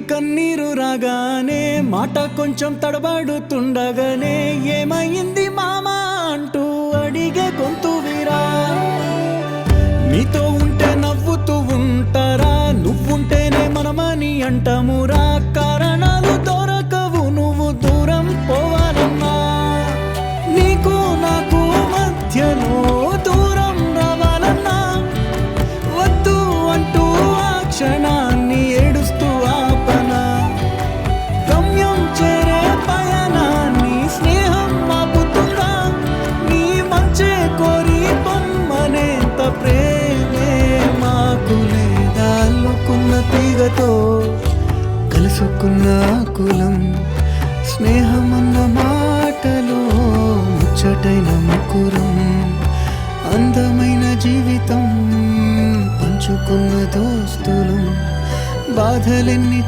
కన్నీరు రాగానే మాట కొంచెం తడబడుతుండగానే ఏమైంది మామా అంటూ అడిగే గొంతు వీరా. నీతో ఉంటే నవ్వుతూ ఉంటారా, నువ్వుంటేనే మనమని అంటామురా. కారణాలు దొరకవు నువ్వు దూరం పోవాలన్నా, నీకు నాకు మధ్యలో దూరం రావాలన్నా. వద్దు అంటూ ఆ క్షణాన్ని ఏడుస్తూ ఆపనా. గమ్యం చేరే పయనాన్ని స్నేహం ఆపుతుందా. నీ మంచే కోరి పొమ్మనేంత ప్రేమే మాకు లేదా. అల్లుకున్న తీగతో కలుసుకున్న కులం, స్నేహమన్న మాటలో ముచ్చటైన ముకురం. అందమైన జీవితం పంచుకున్న దోస్తులం, బాధలెన్ని